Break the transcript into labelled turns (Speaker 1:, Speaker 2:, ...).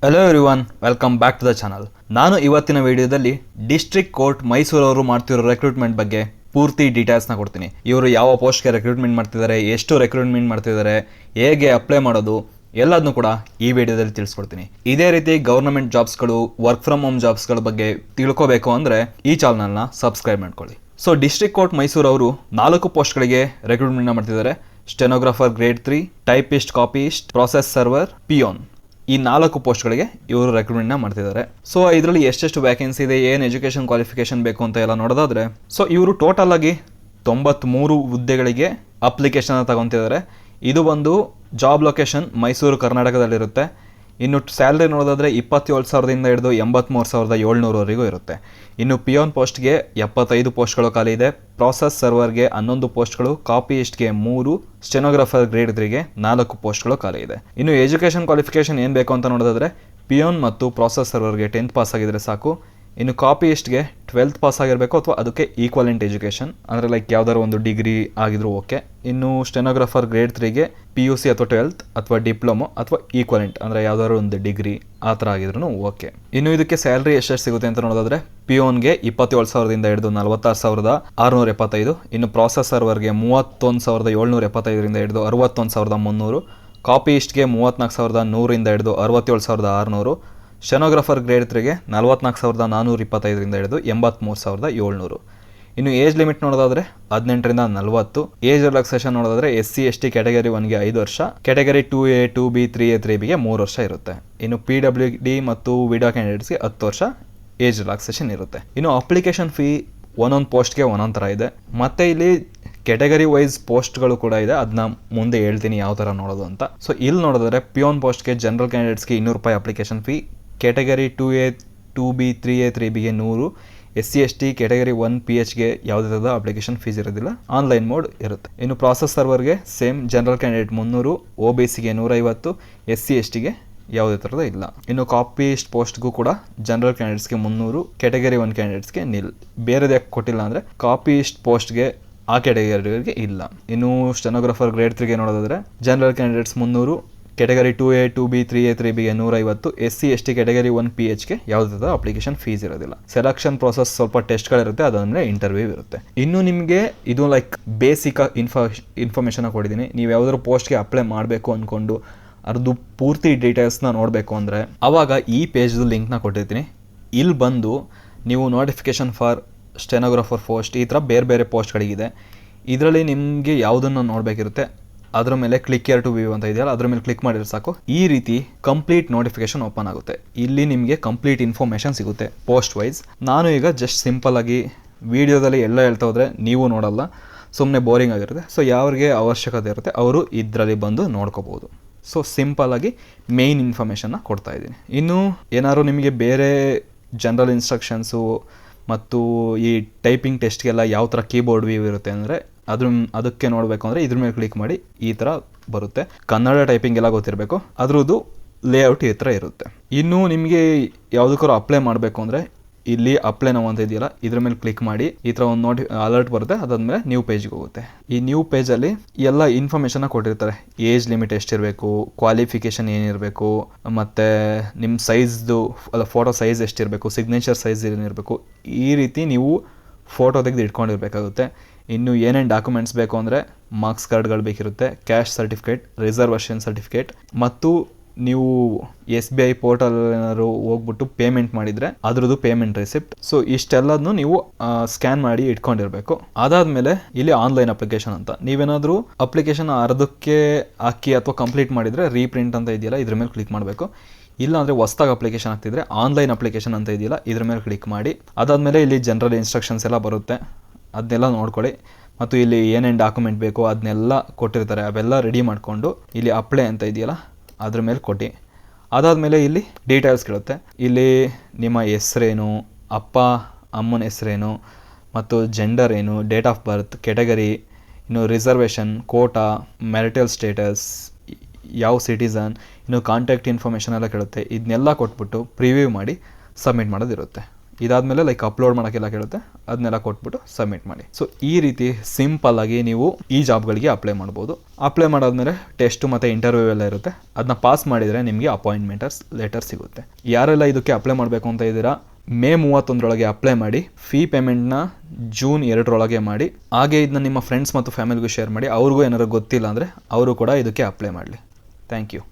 Speaker 1: Hello everyone, welcome back to the channel. ನಾನು ಇವತ್ತಿನ ವಿಡಿಯೋದಲ್ಲಿ ಡಿಸ್ಟ್ರಿಕ್ಟ್ ಕೋರ್ಟ್ ಮೈಸೂರವರು ಮಾಡ್ತಿರೋ ರೆಕ್ರೂಟ್ಮೆಂಟ್ ಬಗ್ಗೆ ಪೂರ್ತಿ ಡೀಟೇಲ್ಸ್ನ ಕೊಡ್ತೀನಿ. ಇವರು ಯಾವ ಪೋಸ್ಟ್ಗೆ ರೆಕ್ರೂಟ್ಮೆಂಟ್ ಮಾಡ್ತಿದ್ದಾರೆ, ಎಷ್ಟು ರೆಕ್ರೂಟ್ಮೆಂಟ್ ಮಾಡ್ತಿದ್ದಾರೆ, ಹೇಗೆ ಅಪ್ಲೈ ಮಾಡೋದು ಎಲ್ಲದನ್ನೂ ಕೂಡ ಈ ವಿಡಿಯೋದಲ್ಲಿ ತಿಳಿಸ್ಕೊಡ್ತೀನಿ. ಇದೇ ರೀತಿ ಗವರ್ನಮೆಂಟ್ ಜಾಬ್ಸ್ಗಳು, ವರ್ಕ್ ಫ್ರಮ್ ಹೋಮ್ ಜಾಬ್ಸ್ಗಳ ಬಗ್ಗೆ ತಿಳ್ಕೋಬೇಕು ಅಂದರೆ ಈ ಚಾನಲ್ನ ಸಬ್ಸ್ಕ್ರೈಬ್ ಮಾಡ್ಕೊಳ್ಳಿ. ಸೊ ಡಿಸ್ಟ್ರಿಕ್ಟ್ ಕೋರ್ಟ್ ಮೈಸೂರವರು 4 ಪೋಸ್ಟ್ಗಳಿಗೆ ರೆಕ್ರೂಟ್ಮೆಂಟ್ನ ಮಾಡ್ತಿದ್ದಾರೆ. Stenographer grade 3, typist, copyist, process server, peon. ಈ 4 ಪೋಸ್ಟ್ಗಳಿಗೆ ಇವರು ರೆಕ್ರೂಟ್ಮೆಂಟ್ನ ಮಾಡ್ತಿದ್ದಾರೆ. ಸೊ ಇದರಲ್ಲಿ ಎಷ್ಟೆಷ್ಟು ವ್ಯಾಕೆನ್ಸಿ ಇದೆ, ಏನು ಎಜುಕೇಷನ್ ಕ್ವಾಲಿಫಿಕೇಶನ್ ಬೇಕು ಅಂತ ಎಲ್ಲ ನೋಡೋದಾದ್ರೆ, ಸೊ ಇವರು ಟೋಟಲ್ ಆಗಿ 93 ಹುದ್ದೆಗಳಿಗೆ ಅಪ್ಲಿಕೇಶನ್ ತಗೊತಿದ್ದಾರೆ. ಇದು ಬಂದು ಜಾಬ್ ಲೊಕೇಶನ್ ಮೈಸೂರು, ಕರ್ನಾಟಕದಲ್ಲಿರುತ್ತೆ. ಇನ್ನು ಸ್ಯಾಲ್ರಿ ನೋಡೋದಾದ್ರೆ 27,000ದಿಂದ ಹಿಡಿದು 83,700ವರೆಗೂ ಇರುತ್ತೆ. ಇನ್ನು ಪಿಯೋನ್ ಪೋಸ್ಟ್ಗೆ 75 ಪೋಸ್ಟ್ಗಳು ಖಾಲಿ ಇದೆ. ಪ್ರಾಸೆಸ್ ಸರ್ವರ್ಗೆ 11 ಪೋಸ್ಟ್ಗಳು, ಕಾಪಿಯಿಸ್ಟ್ಗೆ 3, ಸ್ಟೆನೋಗ್ರಾಫರ್ ಗ್ರೇಡ್ 3ಗೆ 4 ಪೋಸ್ಟ್ಗಳು ಖಾಲಿ ಇದೆ. ಇನ್ನು ಎಜುಕೇಷನ್ ಕ್ವಾಲಿಫಿಕೇಶನ್ ಏನು ಬೇಕು ಅಂತ ನೋಡೋದಾದ್ರೆ, ಪಿಯೋನ್ ಮತ್ತು ಪ್ರಾಸೆಸ್ ಸರ್ವರ್ಗೆ 10th ಪಾಸ್ ಆಗಿದ್ರೆ ಸಾಕು. ಇನ್ನು ಕಾಪಿಯಿಸ್ಟ್ಗೆ 12th ಪಾಸ್ ಆಗಿರಬೇಕು ಅಥವಾ ಅದಕ್ಕೆ ಈಕ್ವಲೆಂಟ್ ಎಜುಕೇಷನ್, ಅಂದರೆ ಲೈಕ್ ಯಾವ್ದಾದ್ರು ಒಂದು ಡಿಗ್ರಿ ಆಗಿದ್ರು ಓಕೆ. ಇನ್ನು ಸ್ಟೆನೋಗ್ರಾಫರ್ ಗ್ರೇಡ್ 3ಗೆ PUC ಅಥವಾ 12th ಅಥವಾ ಡಿಪ್ಲೊಮೊ ಅಥವಾ ಈಕ್ವಲೆಂಟ್, ಅಂದರೆ ಯಾವ್ದಾದ್ರು ಒಂದು ಡಿಗ್ರಿ ಆ ಥರ ಆಗಿದ್ರು ಓಕೆ. ಇನ್ನು ಇದಕ್ಕೆ ಸ್ಯಾಲ್ರಿ ಎಷ್ಟೆಷ್ಟು ಸಿಗುತ್ತೆ ಅಂತ ನೋಡೋದಾದ್ರೆ, ಪಿಯೋನ್ಗೆ 27,000ದಿಂದ ಹಿಡಿದು 46,675. ಇನ್ನು ಪ್ರಾಸೆಸ್ ಸರ್ವರ್ಗೆ 31,775ರಿಂದ ಹಿಡಿದು 61,300. ಕಾಪಿಯಿಸ್ಟ್ಗೆ 34,100ರಿಂದ ಹಿಡಿದು 67,600. ಸ್ಟೆನೋಗ್ರಾಫರ್ ಗ್ರೇಡ್ 3ಗೆ 44,425ರಿಂದ ಹಿಡಿದು 83,700. ಇನ್ನು ಏಜ್ ಲಿಮಿಟ್ ನೋಡೋದಾದ್ರೆ 18ರಿಂದ 40. ಏಜ್ ರಿಲ್ಯಾಕ್ಸೇಷನ್ ನೋಡೋದಾದ್ರೆ SC/ST ಕ್ಯಾಟಗರಿ 1ಗೆ 5 ವರ್ಷ, ಕ್ಯಾಟಗರಿ 2A, 2B, 3A, 3Bಗೆ 3 ವರ್ಷ ಇರುತ್ತೆ. ಇನ್ನು PWD ಮತ್ತು ವಿಡೋ ಕ್ಯಾಂಡಿಡೇಟ್ಸ್ಗೆ 10 ವರ್ಷ ಏಜ್ ರಿಲ್ಯಾಕ್ಸೇಷನ್ ಇರುತ್ತೆ. ಇನ್ನು ಅಪ್ಲಿಕೇಶನ್ ಫೀ ಒಂದೊಂದು ಪೋಸ್ಟ್ಗೆ ಒಂದೊಂದು ಥರ ಇದೆ. ಮತ್ತು ಇಲ್ಲಿ ಕ್ಯಾಟಗರಿ ವೈಸ್ ಪೋಸ್ಟ್ಗಳು ಕೂಡ ಇದೆ, ಅದನ್ನ ಮುಂದೆ ಹೇಳ್ತೀನಿ ಯಾವ ಥರ ನೋಡೋದು ಅಂತ. ಸೊ ಇಲ್ಲಿ ನೋಡಿದ್ರೆ ಪಿಯೋನ್ ಪೋಸ್ಟ್ಗೆ ಜನರಲ್ ಕ್ಯಾಂಡಿಡೇಟ್ಸ್ಗೆ 200 ರೂಪಾಯಿ application fee, category 2A, 2B, 3A, 3Bಗೆ 100, SC/ST category 1 PHಗೆ ಯಾವುದೇ ಥರದ ಅಪ್ಲಿಕೇಶನ್ ಫೀಸ್ ಇರೋದಿಲ್ಲ, ಆನ್ಲೈನ್ ಮೋಡ್ ಇರುತ್ತೆ. ಇನ್ನು ಪ್ರಾಸೆಸ್ ಸರ್ವರ್ಗೆ ಸೇಮ್ ಜನರಲ್ ಕ್ಯಾಂಡಿಡೇಟ್ 300, OBCಗೆ 150, SC/STಗೆ ಯಾವುದೇ ಥರದ ಇಲ್ಲ. ಇನ್ನು ಕಾಪಿಸ್ಟ್ ಪೋಸ್ಟ್ಗೂ ಕೂಡ ಜನರಲ್ ಕ್ಯಾಂಡಿಡೇಟ್ಸ್ಗೆ 300, ಕ್ಯಾಟಗರಿ 1 ಕ್ಯಾಂಡಿಡೇಟ್ಸ್ಗೆ ನಿಲ್. ಬೇರೆದು ಯಾಕೆ ಕೊಟ್ಟಿಲ್ಲ ಅಂದರೆ ಕಾಪಿಸ್ಟ್ ಪೋಸ್ಟ್ಗೆ ಆ ಕ್ಯಾಟಗರಿಗೆ ಇಲ್ಲ. ಇನ್ನು ಸ್ಟೆನೋಗ್ರಾಫರ್ ಗ್ರೇಡ್ 3ಗೆ ನೋಡೋದಾದ್ರೆ general candidates 300, category 2A, 2B, 3A, 3Bಗೆ 150, SC/ST category 1 PHಗೆ ಯಾವುದೇ ಥರದ ಅಪ್ಲಿಕೇಶನ್ ಫೀಸ್ ಇರೋದಿಲ್ಲ. ಸೆಲೆಕ್ಷನ್ ಪ್ರೋಸೆಸ್ ಸ್ವಲ್ಪ ಟೆಸ್ಟ್ಗಳಿರುತ್ತೆ, ಅದಾದಮೇಲೆ ಇಂಟರ್ವ್ಯೂ ಇರುತ್ತೆ. ಇನ್ನು ನಿಮಗೆ ಇದು ಲೈಕ್ ಬೇಸಿಕ್ ಇನ್ಫಾರ್ಮೇಷನ್ ಕೊಟ್ಟಿದ್ದೀನಿ. ನೀವು ಯಾವುದಾದ್ರು ಪೋಸ್ಟ್ಗೆ ಅಪ್ಲೈ ಮಾಡಬೇಕು ಅಂದ್ಕೊಂಡು ಅದ್ರದ್ದು ಪೂರ್ತಿ ಡೀಟೇಲ್ಸ್ನ ನೋಡಬೇಕು ಅಂದರೆ ಆವಾಗ ಈ ಪೇಜ್ದು ಲಿಂಕ್ನ ಕೊಟ್ಟಿರ್ತೀನಿ. ಇಲ್ಲಿ ಬಂದು ನೀವು ನೋಟಿಫಿಕೇಷನ್ ಫಾರ್ ಸ್ಟೆನೋಗ್ರಾಫರ್ ಪೋಸ್ಟ್ ಈ ಥರ ಬೇರೆ ಬೇರೆ ಪೋಸ್ಟ್ಗಳಿಗಿದೆ. ಇದರಲ್ಲಿ ನಿಮಗೆ ಯಾವುದನ್ನು ನೋಡಬೇಕಿರುತ್ತೆ ಅದರ ಮೇಲೆ ಕ್ಲಿಕ್ ಹಿಯರ್ ಟು ವ್ಯೂ ಅಂತ ಇದೆಯಲ್ಲ, ಅದ್ರ ಮೇಲೆ ಕ್ಲಿಕ್ ಮಾಡಿದ್ರೆ ಸಾಕು. ಈ ರೀತಿ ಕಂಪ್ಲೀಟ್ ನೋಟಿಫಿಕೇಶನ್ ಓಪನ್ ಆಗುತ್ತೆ. ಇಲ್ಲಿ ನಿಮಗೆ ಕಂಪ್ಲೀಟ್ ಇನ್ಫಾರ್ಮೇಷನ್ ಸಿಗುತ್ತೆ ಪೋಸ್ಟ್ ವೈಸ್. ನಾನು ಈಗ ಜಸ್ಟ್ ಸಿಂಪಲ್ ಆಗಿ ವಿಡಿಯೋದಲ್ಲಿ ಎಲ್ಲ ಹೇಳ್ತಾ ಹೋದರೆ ನೀವು ನೋಡಲ್ಲ, ಸುಮ್ಮನೆ ಬೋರಿಂಗ್ ಆಗಿರುತ್ತೆ. ಸೊ ಯಾರಿಗೆ ಅವಶ್ಯಕತೆ ಇರುತ್ತೆ ಅವರು ಇದರಲ್ಲಿ ಬಂದು ನೋಡ್ಕೋಬೋದು. ಸೊ ಸಿಂಪಲ್ ಆಗಿ ಮೇಯ್ನ್ ಇನ್ಫಾರ್ಮೇಷನ್ನ ಕೊಡ್ತಾ ಇದ್ದೀನಿ. ಇನ್ನು ಏನಾದ್ರು ನಿಮಗೆ ಬೇರೆ ಜನರಲ್ ಇನ್ಸ್ಟ್ರಕ್ಷನ್ಸು ಮತ್ತು ಈ ಟೈಪಿಂಗ್ ಟೆಸ್ಟ್ಗೆಲ್ಲ ಯಾವ ಥರ ಕೀಬೋರ್ಡ್ ವ್ಯೂ ಇರುತ್ತೆ ಅಂದರೆ ಅದಕ್ಕೆ ನೋಡಬೇಕು ಅಂದರೆ ಇದ್ರ ಮೇಲೆ ಕ್ಲಿಕ್ ಮಾಡಿ ಈ ಥರ ಬರುತ್ತೆ. ಕನ್ನಡ ಟೈಪಿಂಗ್ ಎಲ್ಲ ಗೊತ್ತಿರಬೇಕು, ಅದ್ರದ್ದು ಲೇಔಟ್ ಈ ಥರ ಇರುತ್ತೆ. ಇನ್ನು ನಿಮಗೆ ಯಾವುದಕ್ಕಾದ್ರು ಅಪ್ಲೈ ಮಾಡಬೇಕು ಅಂದರೆ ಇಲ್ಲಿ ಅಪ್ಲೈ ನಾವು ಅಂತ ಇದೆಯಲ್ಲ, ಇದ್ರ ಮೇಲೆ ಕ್ಲಿಕ್ ಮಾಡಿ ಈ ಥರ ಒಂದು ಅಲರ್ಟ್ ಬರುತ್ತೆ. ಅದಾದಮೇಲೆ ನ್ಯೂ ಪೇಜ್ಗೆ ಹೋಗುತ್ತೆ. ಈ ನ್ಯೂ ಪೇಜಲ್ಲಿ ಎಲ್ಲ ಇನ್ಫಾರ್ಮೇಷನ್ನ ಕೊಟ್ಟಿರ್ತಾರೆ. ಏಜ್ ಲಿಮಿಟ್ ಎಷ್ಟಿರಬೇಕು, ಕ್ವಾಲಿಫಿಕೇಷನ್ ಏನಿರಬೇಕು, ಮತ್ತು ನಿಮ್ಮ ಸೈಜ್ದು ಫೋಟೋ ಸೈಜ್ ಎಷ್ಟಿರಬೇಕು, ಸಿಗ್ನೇಚರ್ ಸೈಜ್ ಏನಿರಬೇಕು, ಈ ರೀತಿ ನೀವು ಫೋಟೋ ತೆಗೆದು ಇಟ್ಕೊಂಡಿರ್ಬೇಕಾಗುತ್ತೆ. ಇನ್ನು ಏನೇನು ಡಾಕ್ಯುಮೆಂಟ್ಸ್ ಬೇಕು ಅಂದರೆ ಮಾರ್ಕ್ಸ್ ಕಾರ್ಡ್ಗಳು ಬೇಕಿರುತ್ತೆ, ಕ್ಯಾಶ್ ಸರ್ಟಿಫಿಕೇಟ್, ರಿಸರ್ವೇಷನ್ ಸರ್ಟಿಫಿಕೇಟ್, ಮತ್ತು ನೀವು SBI ಪೋರ್ಟಲ್ ಏನಾದ್ರು ಹೋಗ್ಬಿಟ್ಟು ಪೇಮೆಂಟ್ ಮಾಡಿದರೆ ಅದರದ್ದು ಪೇಮೆಂಟ್ ರಿಸಿಪ್ಟ್. ಸೊ ಇಷ್ಟೆಲ್ಲದನ್ನು ನೀವು ಸ್ಕ್ಯಾನ್ ಮಾಡಿ ಇಟ್ಕೊಂಡಿರಬೇಕು. ಅದಾದಮೇಲೆ ಇಲ್ಲಿ ಆನ್ಲೈನ್ ಅಪ್ಲಿಕೇಶನ್ ಅಂತ, ನೀವೇನಾದರೂ ಅಪ್ಲಿಕೇಶನ್ ಅರ್ಧಕ್ಕೆ ಹಾಕಿ ಅಥವಾ ಕಂಪ್ಲೀಟ್ ಮಾಡಿದರೆ ರೀಪ್ರಿಂಟ್ ಅಂತ ಇದೆಯಲ್ಲ, ಇದ್ರ ಮೇಲೆ ಕ್ಲಿಕ್ ಮಾಡಬೇಕು. ಇಲ್ಲ ಅಂದರೆ ಹೊಸ್ದಾಗಿ ಅಪ್ಲಿಕೇಶನ್ ಆಗ್ತಿದ್ರೆ ಆನ್ಲೈನ್ ಅಪ್ಲಿಕೇಶನ್ ಅಂತ ಇದೆಯಲ್ಲ, ಇದ್ರ ಮೇಲೆ ಕ್ಲಿಕ್ ಮಾಡಿ. ಅದಾದಮೇಲೆ ಇಲ್ಲಿ ಜನರಲ್ ಇನ್ಸ್ಟ್ರಕ್ಷನ್ಸ್ ಎಲ್ಲ ಬರುತ್ತೆ, ಅದನ್ನೆಲ್ಲ ನೋಡ್ಕೊಳ್ಳಿ. ಮತ್ತು ಇಲ್ಲಿ ಏನೇನು ಡಾಕ್ಯುಮೆಂಟ್ ಬೇಕೋ ಅದನ್ನೆಲ್ಲ ಕೊಟ್ಟಿರ್ತಾರೆ, ಅವೆಲ್ಲ ರೆಡಿ ಮಾಡಿಕೊಂಡು ಇಲ್ಲಿ ಅಪ್ಲೈ ಅಂತ ಇದೆಯಲ್ಲ ಅದ್ರ ಮೇಲೆ ಕೊಟ್ಟು. ಅದಾದಮೇಲೆ ಇಲ್ಲಿ ಡೀಟೇಲ್ಸ್ ಕೇಳುತ್ತೆ. ಇಲ್ಲಿ ನಿಮ್ಮ ಹೆಸ್ರೇನು, ಅಪ್ಪ ಅಮ್ಮನ ಹೆಸ್ರೇನು, ಮತ್ತು ಜೆಂಡರ್ ಏನು, ಡೇಟ್ ಆಫ್ ಬರ್ತ್, ಕೆಟಗರಿ, ಇನ್ನು ರಿಸರ್ವೇಷನ್, ಕೋಟಾ, ಮ್ಯಾರಿಟಲ್ ಸ್ಟೇಟಸ್, ಯಾವ ಸಿಟಿಸನ್, ಇನ್ನು ಕಾಂಟ್ಯಾಕ್ಟ್ ಇನ್ಫಾರ್ಮೇಷನ್ ಎಲ್ಲ ಕೇಳುತ್ತೆ. ಇದನ್ನೆಲ್ಲ ಕೊಟ್ಬಿಟ್ಟು ಪ್ರಿವ್ಯೂ ಮಾಡಿ ಸಬ್ಮಿಟ್ ಮಾಡೋದಿರುತ್ತೆ. ಇದಾದಮೇಲೆ ಲೈಕ್ ಅಪ್ಲೋಡ್ ಮಾಡೋಕ್ಕೆಲ್ಲ ಕೇಳುತ್ತೆ, ಅದನ್ನೆಲ್ಲ ಕೊಟ್ಬಿಟ್ಟು ಸಬ್ಮಿಟ್ ಮಾಡಿ. ಸೊ ಈ ರೀತಿ ಸಿಂಪಲ್ ಆಗಿ ನೀವು ಈ ಜಾಬ್ಗಳಿಗೆ ಅಪ್ಲೈ ಮಾಡ್ಬೋದು. ಅಪ್ಲೈ ಮಾಡಾದ್ಮೇಲೆ ಟೆಸ್ಟ್ ಮತ್ತು ಇಂಟರ್ವ್ಯೂ ಎಲ್ಲ ಇರುತ್ತೆ. ಅದನ್ನ ಪಾಸ್ ಮಾಡಿದರೆ ನಿಮಗೆ ಅಪಾಯಿಂಟ್ಮೆಂಟ್ ಲೆಟರ್ ಸಿಗುತ್ತೆ. ಯಾರೆಲ್ಲ ಇದಕ್ಕೆ ಅಪ್ಲೈ ಮಾಡಬೇಕು ಅಂತ ಇದ್ದೀರಾ, ಮೇ 31 ಅಪ್ಲೈ ಮಾಡಿ. ಫೀ ಪೇಮೆಂಟ್ನ ಜೂನ್ 2 ಮಾಡಿ. ಹಾಗೆ ಇದನ್ನ ನಿಮ್ಮ ಫ್ರೆಂಡ್ಸ್ ಮತ್ತು ಫ್ಯಾಮಿಲಿಗೂ ಶೇರ್ ಮಾಡಿ. ಅವ್ರಿಗೂ ಏನಾದ್ರು ಗೊತ್ತಿಲ್ಲ ಅಂದರೆ ಅವರು ಕೂಡ ಇದಕ್ಕೆ ಅಪ್ಲೈ ಮಾಡಲಿ. Thank you.